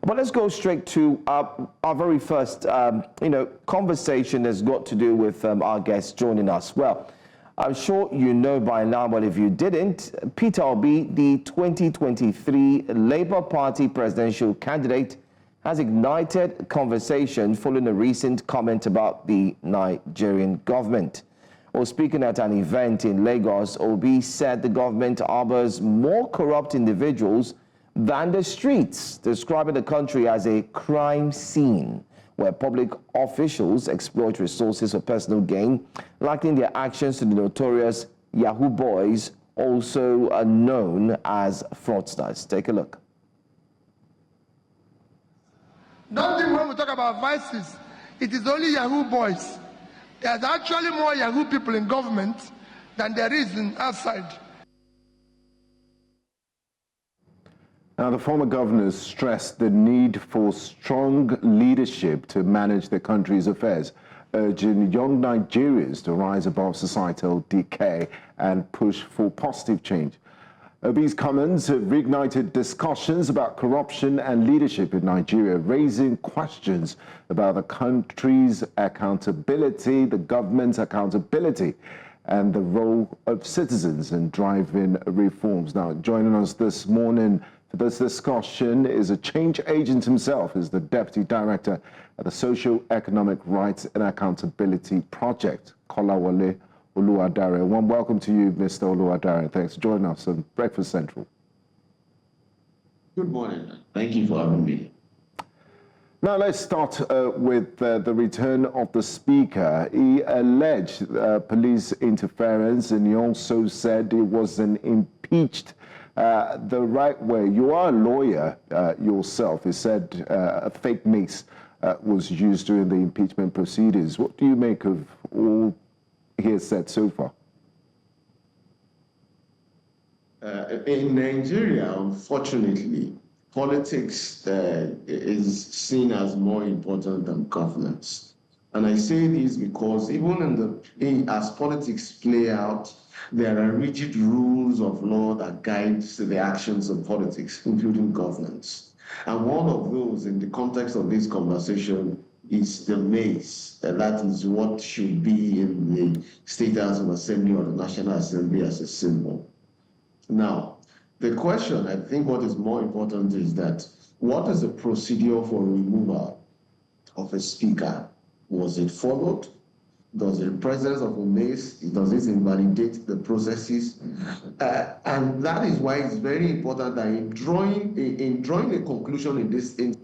But let's go straight to our very first, conversation that's got to do with our guest joining us. Well, I'm sure you know by now, but if you didn't, Peter Obi, the 2023 Labour Party presidential candidate, has ignited conversation following a recent comment about the Nigerian government. Well, speaking at an event in Lagos, Obi said the government harbors more corrupt individuals than the streets, describing the country as a crime scene where public officials exploit resources for personal gain, likening their actions to the notorious Yahoo boys, also known as fraudsters. Take a look. Don't think when we talk about vices, it is only Yahoo boys. There's actually more Yahoo people in government than there is in outside. Now, the former governor stressed the need for strong leadership to manage the country's affairs, urging young Nigerians to rise above societal decay and push for positive change. Obi's comments have reignited discussions about corruption and leadership in Nigeria, raising questions about the country's accountability, the government's accountability, and the role of citizens in driving reforms. Now, joining us this morning for this discussion is a change agent himself, is the Deputy Director at the Socio-Economic Rights and Accountability Project, Kolawole Oluwadare. One welcome to you, Mr. Oluwadare. Thanks for joining us on Breakfast Central. Good morning. Thank you for having me. Now let's start with the return of the speaker. He alleged police interference, and he also said it wasn't impeached the right way. You are a lawyer yourself. He said a fake mace was used during the impeachment proceedings. What do you make of all he has said so far? In Nigeria, unfortunately, politics is seen as more important than governance. And I say this because even as politics play out, there are rigid rules of law that guide the actions of politics, including governance. And one of those, in the context of this conversation, is the mace. That is what should be in the State House of Assembly or the National Assembly as a symbol. Now, the question, I think what is more important is that what is the procedure for removal of a speaker? Was it followed? Does the presence of a mace, does it invalidate the processes? And that is why it's very important that in drawing a conclusion in this instance,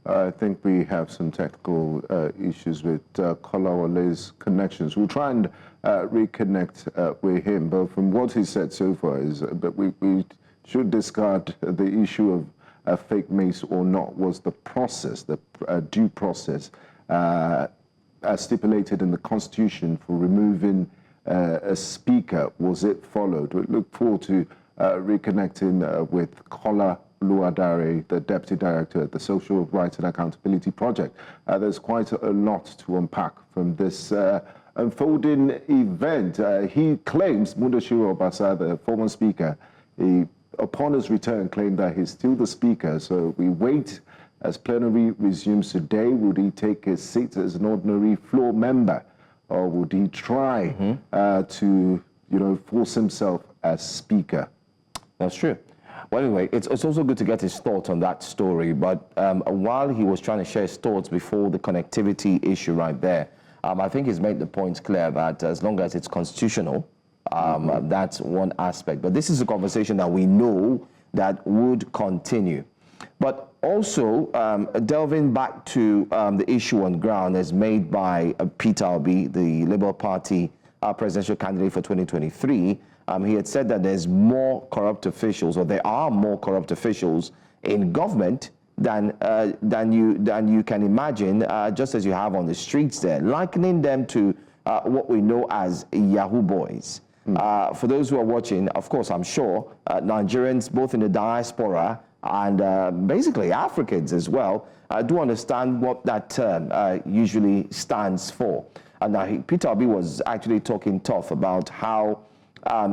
I think we have some technical issues with Kolawole's connections. We'll try and reconnect with him, but from what he said so far is that we should discard the issue of fake mace or not. Was the process, the due process, as stipulated in the Constitution for removing a speaker, was it followed? We look forward to reconnecting with Kolawole Oluwadare, the Deputy Director at the Social Rights and Accountability Project. There's quite a lot to unpack from this unfolding event. He claims, Mudashiru Obasa, the former speaker, upon his return, claimed that he's still the speaker. So we wait as plenary resumes today. Would he take his seat as an ordinary floor member, or would he try to, force himself as speaker? That's true. Well, anyway, it's also good to get his thoughts on that story. But while he was trying to share his thoughts before the connectivity issue right there, I think he's made the point clear that as long as it's constitutional, that's one aspect. But this is a conversation that we know that would continue. But also, delving back to the issue on ground as made by Peter Obi, the Labour Party presidential candidate for 2023, he had said that there's more corrupt officials, or there are more corrupt officials in government than you can imagine, just as you have on the streets there, likening them to what we know as Yahoo boys. For those who are watching, of course, I'm sure Nigerians, both in the diaspora and basically Africans as well, do understand what that term usually stands for. And Peter Obi was actually talking tough about how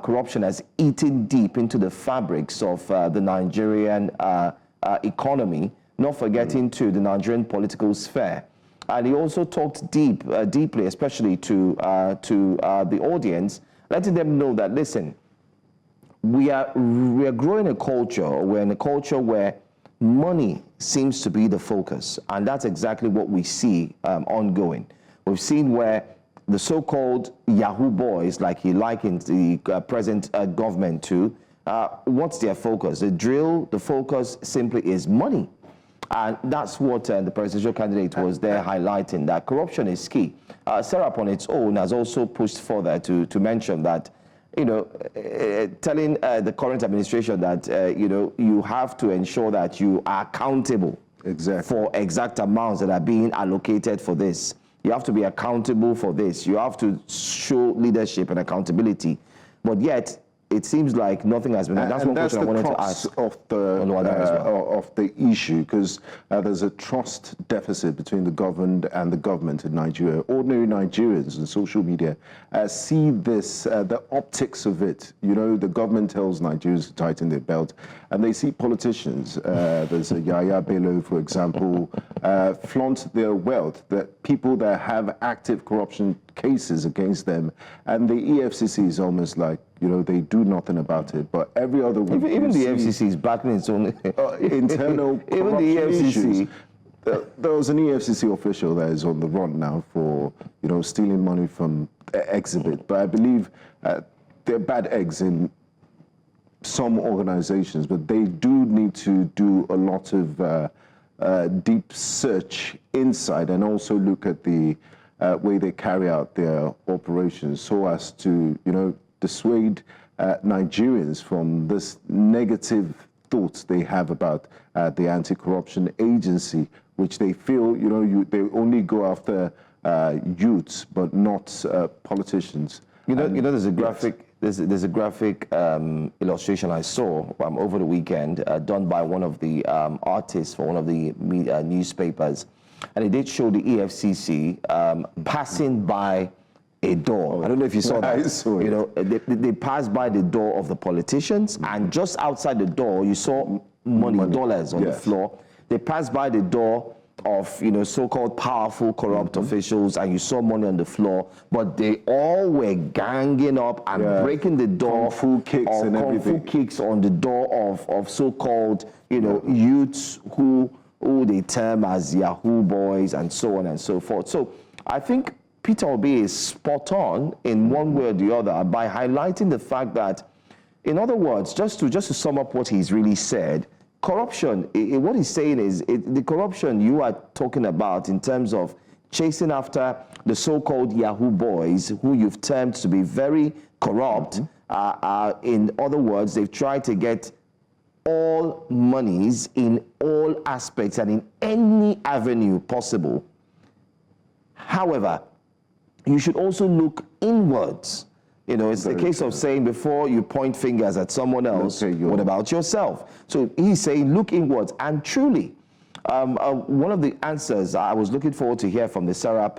corruption has eaten deep into the fabrics of the Nigerian economy, not forgetting to the Nigerian political sphere. And he also talked deeply, especially to the audience, letting them know that, listen, we are growing a culture, we're in a culture where money seems to be the focus, and that's exactly what we see ongoing. We've seen where the so-called Yahoo boys, like he likens the present government to, what's their focus? The focus simply is money. And that's what the presidential candidate was there highlighting, that corruption is key. SERAP on its own has also pushed further to mention that, you know, telling the current administration that, you know, you have to ensure that you are accountable for exact amounts that are being allocated for this. You have to be accountable for this. You have to show leadership and accountability. But yet, it seems like nothing has been done. That's one question I wanted to ask of the issue, because there's a trust deficit between the governed and the government in Nigeria. Ordinary Nigerians in social media see this, the optics of it. You know, the government tells Nigerians to tighten their belt, and they see politicians, there's a Yahya Bello, for example, flaunt their wealth, that people that have active corruption cases against them, and the EFCC is almost like, you know, they do nothing about it. But every other week, even the EFCC is backing its own internal even the EFCC issues. There was an EFCC official that is on the run now for, you know, stealing money from exhibit. But I believe they're bad eggs in some organizations, but they do need to do a lot of deep search inside, and also look at the way they carry out their operations, so as to, you know, dissuade Nigerians from this negative thoughts they have about the anti-corruption agency, which they feel, you know, they only go after youths, but not politicians. You know, there's a graphic. There's a graphic illustration I saw over the weekend, done by one of the artists for one of the newspapers, and it did show the EFCC passing by a door. I don't know if you saw that. I saw it. You know, they passed by the door of the politicians, and just outside the door, you saw money. Dollars on the floor. They passed by the door of, you know, so-called powerful, corrupt officials, and you saw money on the floor, but they all were ganging up and breaking the door. Kung fu kicks and everything. Kung fu kicks on the door of so-called, you know, youths who they term as Yahoo boys, and so on and so forth. So I think Peter Obi is spot on in one way or the other by highlighting the fact that, in other words, just to sum up what he's really said, corruption, what he's saying is the corruption you are talking about in terms of chasing after the so-called Yahoo boys, who you've termed to be very corrupt. In other words, they've tried to get all monies in all aspects and in any avenue possible. However, you should also look inwards. You know, it's a case of saying, before you point fingers at someone else, what about yourself? So he's saying, look inwards. And truly, one of the answers I was looking forward to hear from the SERAP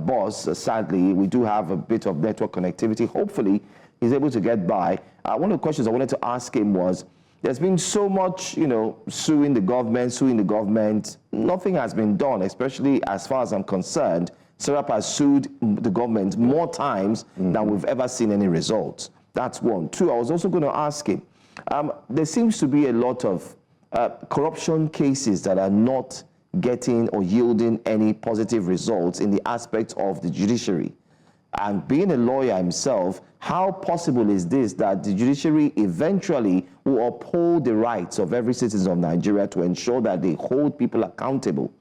boss, sadly, we do have a bit of network connectivity. Hopefully, he's able to get by. One of the questions I wanted to ask him was, there's been so much, you know, suing the government. Nothing has been done, especially as far as I'm concerned. SERAP has sued the government more times than we've ever seen any results. That's one. Two, I was also going to ask him, there seems to be a lot of corruption cases that are not getting or yielding any positive results in the aspect of the judiciary. And being a lawyer himself, how possible is this that the judiciary eventually will uphold the rights of every citizen of Nigeria to ensure that they hold people accountable?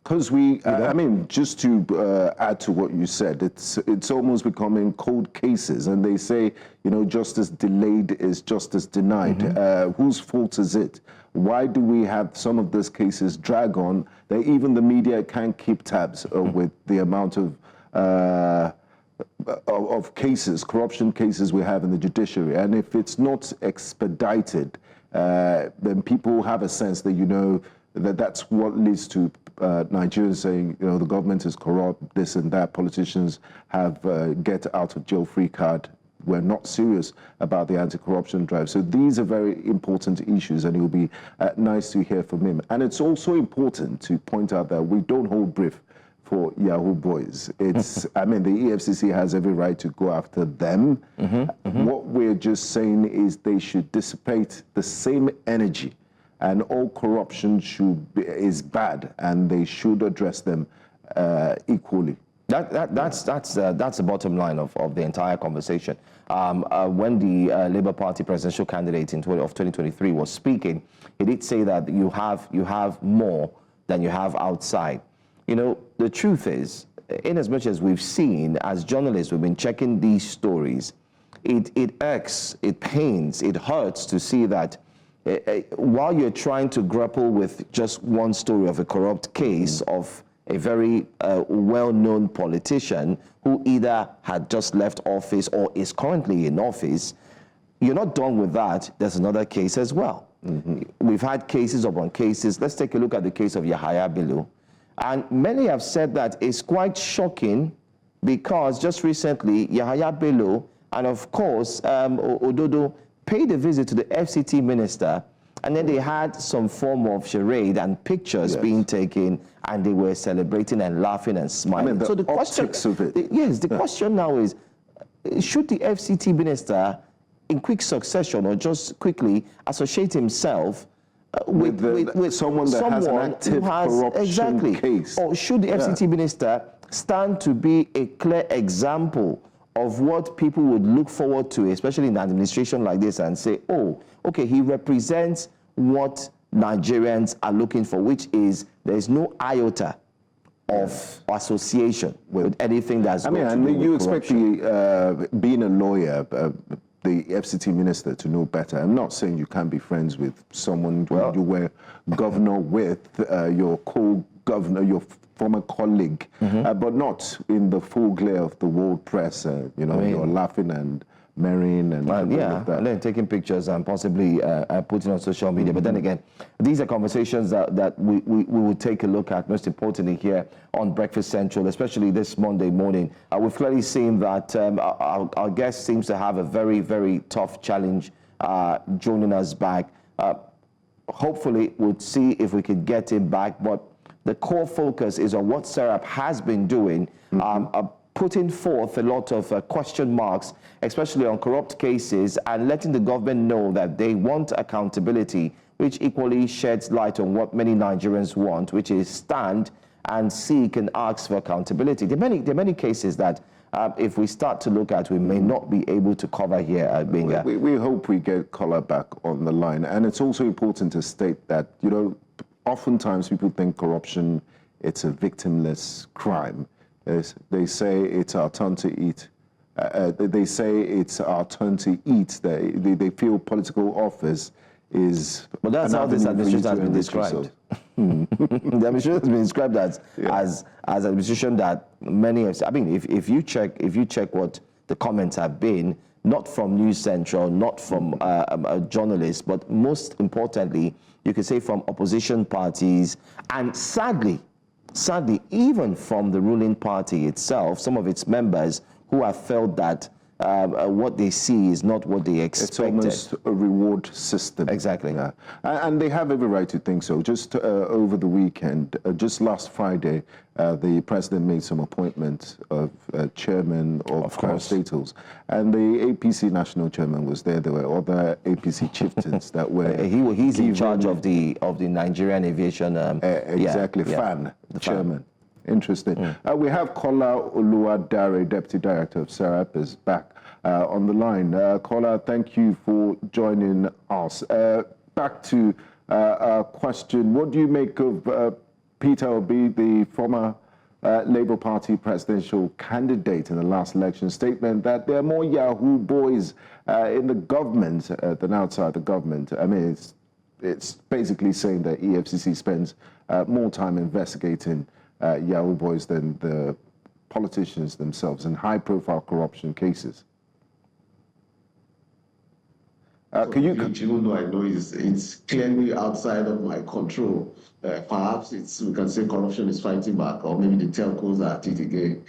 Because I mean, just to add to what you said, it's almost becoming cold cases, and they say, you know, justice delayed is justice denied. Whose fault is it? Why do we have some of these cases drag on that even the media can't keep tabs with the amount of cases, corruption cases we have in the judiciary? And if it's not expedited, then people have a sense that, you know, that's what leads to Nigerians saying, you know, the government is corrupt, this and that. Politicians have get out of jail free card. we're not serious about the anti-corruption drive. So these are very important issues, and it will be nice to hear from him. And it's also important to point out that we don't hold brief for Yahoo boys. It's, I mean, the EFCC has every right to go after them. What we're just saying is they should dissipate the same energy, and all corruption is bad, and they should address them equally. That's the bottom line of the entire conversation. When the Labour Party presidential candidate of 2023 was speaking, he did say that you have more than you have outside. You know, the truth is, in as much as we've seen, as journalists, we've been checking these stories, it irks, it pains, it hurts to see that while you're trying to grapple with just one story of a corrupt case of a very well-known politician who either had just left office or is currently in office, you're not done with that. There's another case as well. We've had cases upon cases. Let's take a look at the case of Yahaya Bello. And many have said that it's quite shocking because just recently, Yahaya Bello and, of course, Ododo paid a visit to the FCT minister, and then they had some form of charade and pictures being taken, and they were celebrating and laughing and smiling. I mean, so the question of it. The question now is, should the FCT minister, in quick succession or just quickly, associate himself with someone that has an active corruption case? Or should the FCT minister stand to be a clear example of what people would look forward to, especially in an administration like this, and say, oh, okay, he represents what Nigerians are looking for, which is there is no iota of association with anything that's I mean, and you expect being a lawyer, the FCT minister to know better. I'm not saying you can't be friends with someone you were governor with, your co-governor, your former colleague, but not in the full glare of the world press. You know, you're laughing and marrying and all of that. And then taking pictures and possibly putting on social media. But then again, these are conversations that we will take a look at, most importantly here on Breakfast Central, especially this Monday morning. We've clearly seen that our guest seems to have a very, very tough challenge joining us back. Hopefully, we'll see if we could get him back, but the core focus is on what SERAP has been doing, putting forth a lot of question marks, especially on corrupt cases, and letting the government know that they want accountability, which equally sheds light on what many Nigerians want, which is stand and seek and ask for accountability. There are many cases that if we start to look at, we may not be able to cover here at Benga. We hope we get Kola back on the line. And it's also important to state that, you know, oftentimes people think corruption, it's a victimless crime. They say it's our turn to eat. They say it's our turn to eat. They feel political office is... But that's how this administration has been described. The administration has been described as an administration that many have... I mean, if you check what the comments have been, not from News Central, not from journalists, but most importantly, you could say from opposition parties, and sadly, even from the ruling party itself, some of its members who have felt that what they see is not what they expected. It's almost a reward system. Exactly. Yeah. And they have every right to think so. Just over the weekend, just last Friday, the president made some appointments of chairman of parastatals. And the APC national chairman was there. There were other APC chieftains that were... He's in charge of the Nigerian aviation... FAN, the chairman. Interesting. We have Kolawole Oluwadare, Deputy Director of SERAP, is back on the line. Kola, thank you for joining us. Back to a question. What do you make of Peter Obi, the former Labour Party presidential candidate in the last election statement that there are more Yahoo boys in the government than outside the government? I mean, it's basically saying that EFCC spends more time investigating Yahoo boys than the politicians themselves in high-profile corruption cases. Even though I know it's clearly outside of my control, perhaps we can say corruption is fighting back, or maybe the telcos are at it again.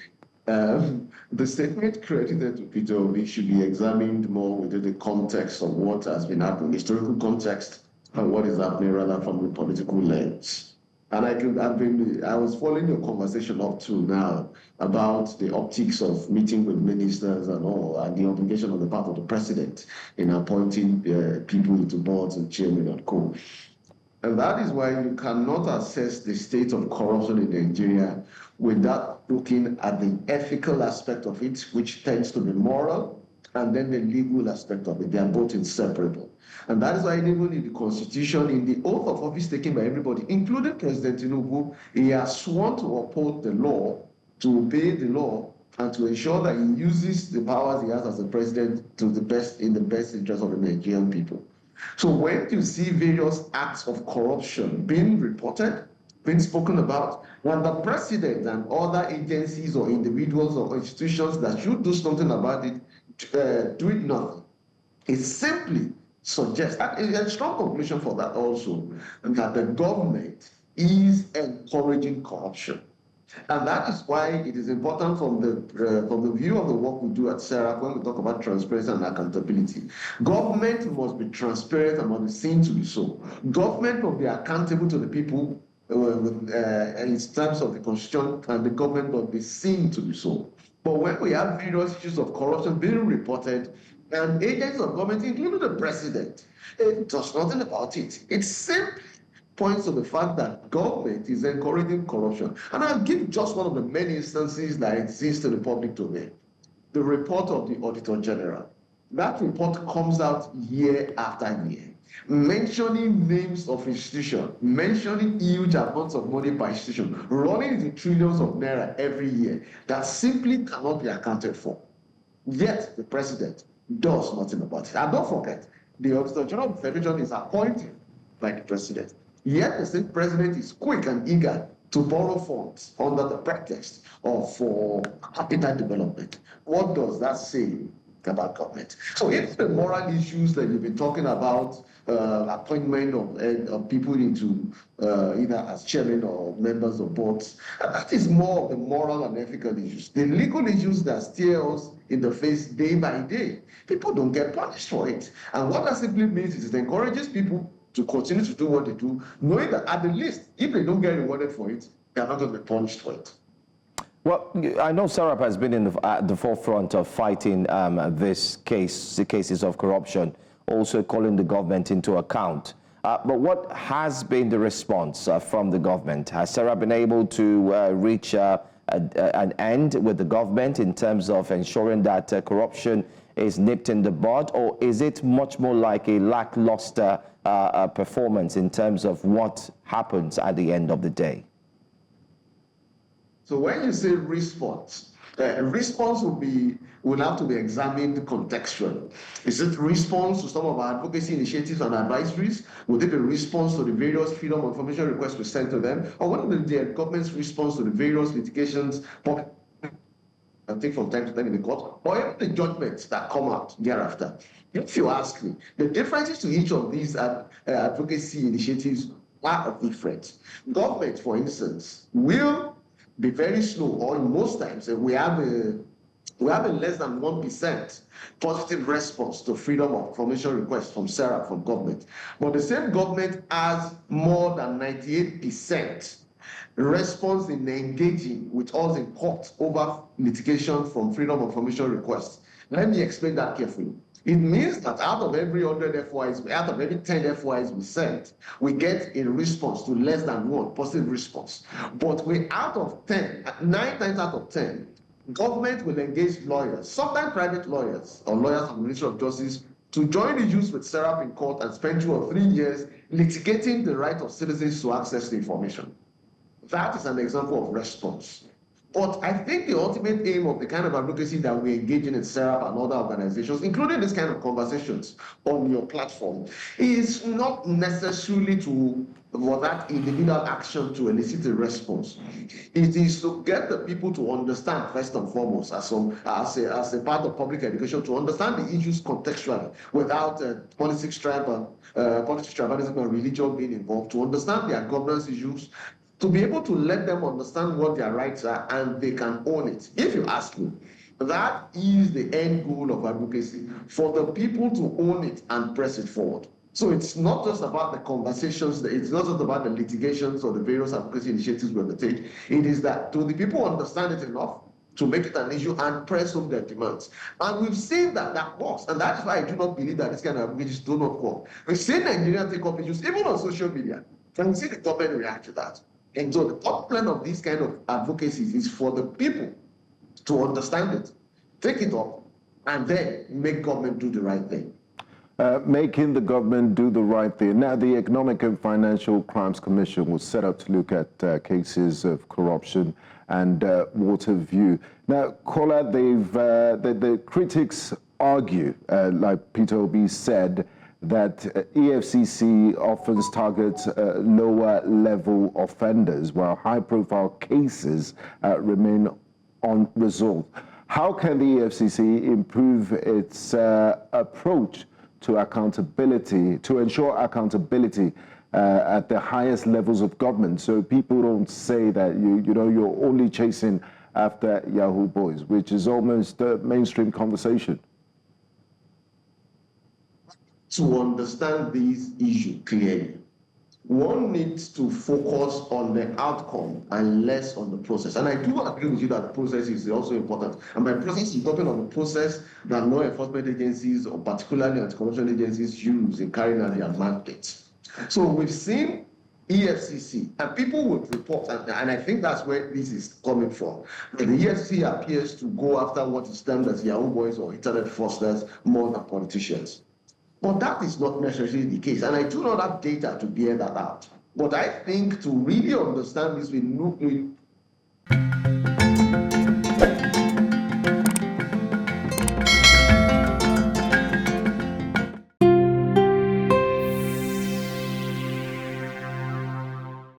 The statement credited to Peter Obi should be examined more within the context of what has been happening, historical context, and what is happening rather from the political lens. And I was following your conversation up to now about the optics of meeting with ministers and all, and the obligation on the part of the president in appointing people into boards and chairmen and co. And that is why you cannot assess the state of corruption in Nigeria without looking at the ethical aspect of it, which tends to be moral, and then the legal aspect of it. They are both inseparable. And that is why even in the Constitution, in the oath of office taken by everybody, including President Tinubu, he has sworn to uphold the law, to obey the law, and to ensure that he uses the powers he has as a president to in the best interest of the Nigerian people. So when you see various acts of corruption being reported, being spoken about, when the president and other agencies or individuals or institutions that should do something about it, doing nothing, it simply suggests, and a strong conclusion for that also, that the government is encouraging corruption. And that is why it is important from the view of the work we do at SERAP when we talk about transparency and accountability. Government must be transparent and must be seen to be so. Government must be accountable to the people in terms of the constitution, and the government must be seen to be so. But when we have various issues of corruption being reported, and agents of government, including the president, it does nothing about it. It simply points to the fact that government is encouraging corruption. And I'll give just one of the many instances that exist in the public domain. The report of the Auditor General. That report comes out year after year, mentioning names of institutions, mentioning huge amounts of money per institution, running into trillions of naira every year that simply cannot be accounted for. Yet the president does nothing about it. And don't forget, the Auditor General of the Federation is appointed by the president. Yet the same president is quick and eager to borrow funds under the pretext of for capital development. What does that say about government? So if the moral issues that you've been talking about, appointment of people into either as chairman or members of boards, that is more of the moral and ethical issues. The legal issues that stare us in the face day by day, people don't get punished for it. And what that simply means is it encourages people to continue to do what they do, knowing that at the least, if they don't get rewarded for it, they are not going to be punished for it. Well, I know SERAP has been at the forefront of fighting the cases of corruption, also calling the government into account. But what has been the response from the government? Has SERAP been able to reach an end with the government in terms of ensuring that corruption is nipped in the bud, or is it much more like a lackluster performance in terms of what happens at the end of the day? So when you say response, response will have to be examined contextually. Is it response to some of our advocacy initiatives and advisories? Would it be response to the various freedom of information requests we sent to them? Or what is the government's response to the various litigations I think from time to time in the court, or even the judgments that come out thereafter? If you ask me, the differences to each of these advocacy initiatives are different. Government, for instance, will be very slow, or in most times, we have a less than 1% positive response to freedom of information requests from SERAP, from government. But the same government has more than 98% response in engaging with us in court over litigation from freedom of information requests. Let me explain that carefully. It means that out of every 100 FOIs, out of every 10 FOIs we send, we get a response to less than one positive response. But out of 10, 9 times out of 10, government will engage lawyers, sometimes private lawyers or lawyers from the Ministry of Justice, to join issues with SERAP in court and spend 2 or 3 years litigating the right of citizens to access the information. That is an example of response. But I think the ultimate aim of the kind of advocacy that we engage in SERAP and other organizations, including this kind of conversations on your platform, is not necessarily for that individual action to elicit a response. It is to get the people to understand, first and foremost, as a part of public education, to understand the issues contextually, without politics, tribalism, and religion being involved, to understand their governance issues, to be able to let them understand what their rights are and they can own it. If you ask me, that is the end goal of advocacy, for the people to own it and press it forward. So it's not just about the conversations, it's not just about the litigations or the various advocacy initiatives we undertake. It is that do the people understand it enough to make it an issue and press home their demands? And we've seen that that works. And that is why I do not believe that this kind of advocacies do not work. We've seen Nigerians take up issues, even on social media, and we see the government react to that. And so the top plan of these kind of advocacies is for the people to understand it, take it up, and then make government do the right thing. Making the government do the right thing. Now, the Economic and Financial Crimes Commission was set up to look at cases of corruption and water view. Now, Kola, the critics argue, like Peter Obi said, that EFCC often targets lower-level offenders, while high-profile cases remain unresolved. How can the EFCC improve its approach to accountability, to ensure accountability at the highest levels of government, so people don't say that you're only chasing after Yahoo boys, which is almost a mainstream conversation? To understand these issues clearly, one needs to focus on the outcome and less on the process. And I do agree with you that the process is also important. And by process, you're talking on the process that law enforcement agencies, or particularly anti-corruption agencies, use in carrying out their mandates. So we've seen EFCC, and people would report, and I think that's where this is coming from. The EFCC appears to go after what is termed as Yahoo boys or internet fraudsters more than politicians. But that is not necessarily the case, and I do not have data to bear that out. But I think to really understand this, we